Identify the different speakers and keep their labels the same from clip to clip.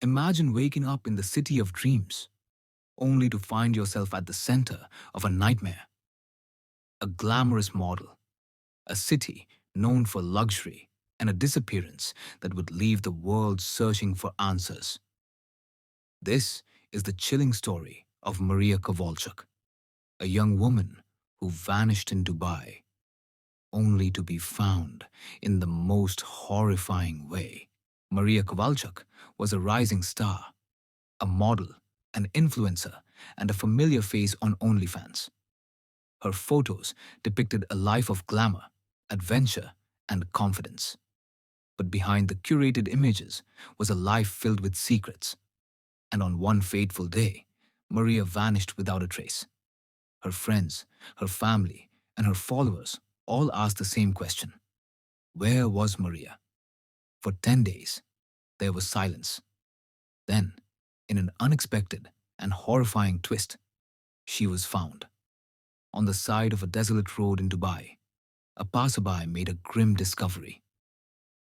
Speaker 1: Imagine waking up in the city of dreams, only to find yourself at the center of a nightmare. A glamorous model, a city known for luxury, and a disappearance that would leave the world searching for answers. This is the chilling story of Maria Kovalchuk, a young woman who vanished in Dubai, only to be found in the most horrifying way. Maria Kovalchuk was a rising star, a model, an influencer, and a familiar face on OnlyFans. Her photos depicted a life of glamour, adventure, and confidence. But behind the curated images was a life filled with secrets. And on one fateful day, Maria vanished without a trace. Her friends, her family, and her followers all asked the same question. Where was Maria? For 10 days, there was silence. Then, in an unexpected and horrifying twist, she was found. On the side of a desolate road in Dubai, a passerby made a grim discovery.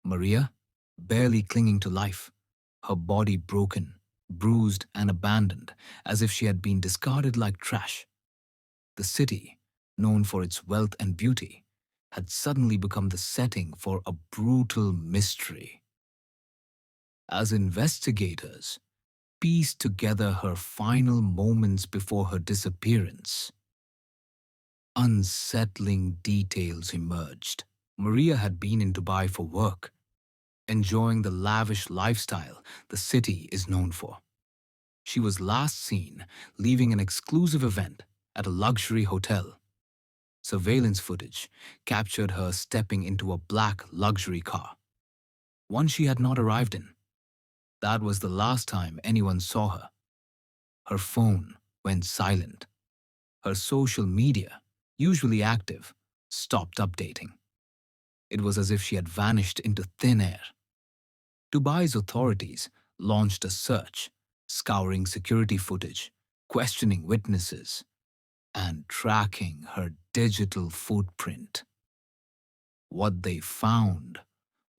Speaker 1: Maria, barely clinging to life, her body broken, bruised, and abandoned as if she had been discarded like trash. The city, known for its wealth and beauty, had suddenly become the setting for a brutal mystery. As investigators pieced together her final moments before her disappearance, unsettling details emerged. Maria had been in Dubai for work, enjoying the lavish lifestyle the city is known for. She was last seen leaving an exclusive event at a luxury hotel. Surveillance footage captured her stepping into a black luxury car, one she had not arrived in. That was the last time anyone saw her. Her phone went silent. Her social media, usually active, stopped updating. It was as if she had vanished into thin air. Dubai's authorities launched a search, scouring security footage, questioning witnesses, and tracking her digital footprint. What they found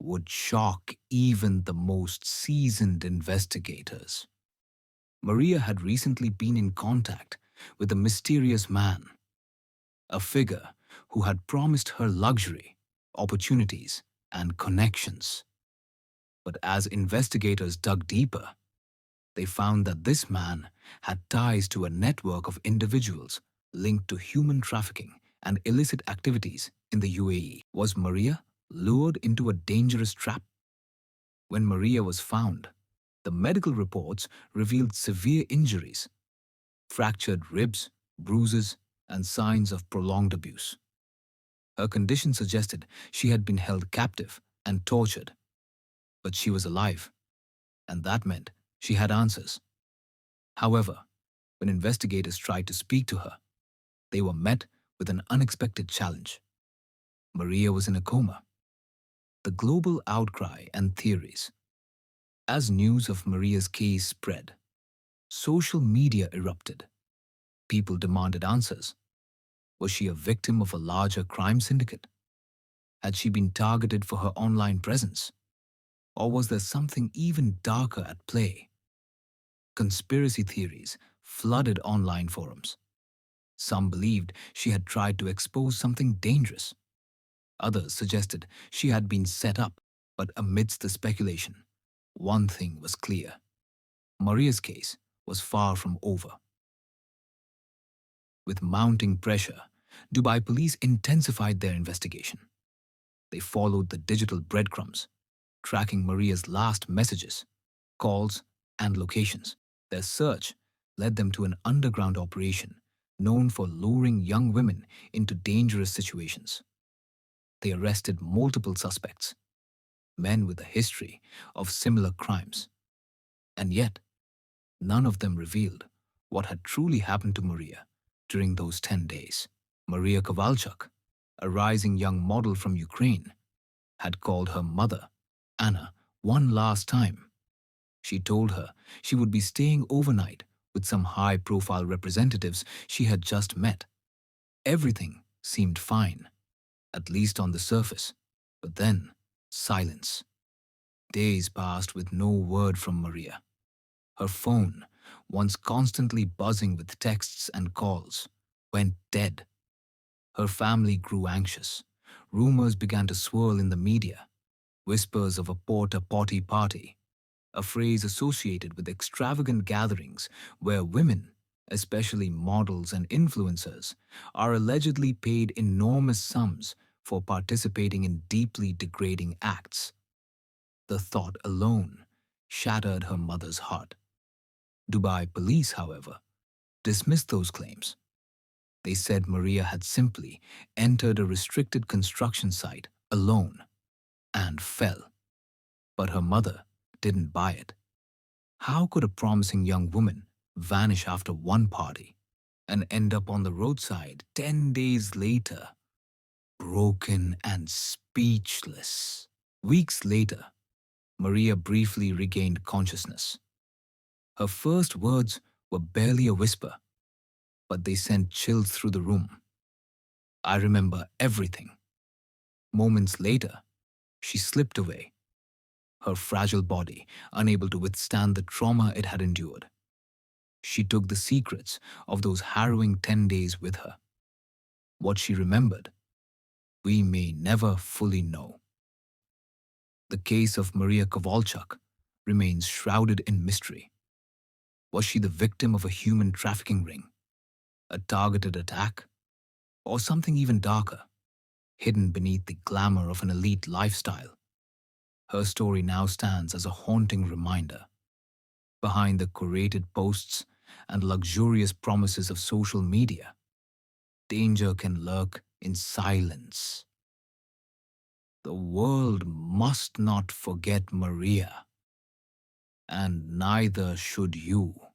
Speaker 1: would shock even the most seasoned investigators. Maria had recently been in contact with a mysterious man, a figure who had promised her luxury, opportunities, and connections. But as investigators dug deeper, they found that this man had ties to a network of individuals linked to human trafficking and illicit activities in the UAE. Was Maria lured into a dangerous trap? When Maria was found, the medical reports revealed severe injuries, fractured ribs, bruises, and signs of prolonged abuse. Her condition suggested she had been held captive and tortured. But she was alive, and that meant she had answers. However, when investigators tried to speak to her, they were met with an unexpected challenge. Maria was in a coma. The global outcry and theories. As news of Maria's case spread, social media erupted. People demanded answers. Was she a victim of a larger crime syndicate? Had she been targeted for her online presence? Or was there something even darker at play? Conspiracy theories flooded online forums. Some believed she had tried to expose something dangerous. Others suggested she had been set up. But amidst the speculation, one thing was clear. Maria's case was far from over. With mounting pressure, Dubai police intensified their investigation. They followed the digital breadcrumbs, tracking Maria's last messages, calls, and locations. Their search led them to an underground operation known for luring young women into dangerous situations. They arrested multiple suspects, men with a history of similar crimes. And yet, none of them revealed what had truly happened to Maria during those 10 days. Maria Kovalchuk, a rising young model from Ukraine, had called her mother, Anna, one last time. She told her she would be staying overnight with some high-profile representatives she had just met. Everything seemed fine, at least on the surface. But then, silence. Days passed with no word from Maria. Her phone, once constantly buzzing with texts and calls, went dead. Her family grew anxious. Rumors began to swirl in the media, whispers of a Porta Potty party, a phrase associated with extravagant gatherings where women, especially models and influencers, are allegedly paid enormous sums for participating in deeply degrading acts. The thought alone shattered her mother's heart. Dubai police, however, dismissed those claims. They said Maria had simply entered a restricted construction site alone and fell. But her mother didn't buy it. How could a promising young woman vanish after one party and end up on the roadside 10 days later, broken and speechless? Weeks later, Maria briefly regained consciousness. Her first words were barely a whisper, but they sent chills through the room. "I remember everything." Moments later, she slipped away, her fragile body unable to withstand the trauma it had endured. She took the secrets of those harrowing 10 days with her. What she remembered, we may never fully know. The case of Maria Kovalchuk remains shrouded in mystery. Was she the victim of a human trafficking ring, a targeted attack, or something even darker, hidden beneath the glamour of an elite lifestyle? Her story now stands as a haunting reminder. Behind the curated posts and luxurious promises of social media, danger can lurk in silence. The world must not forget Maria, and neither should you.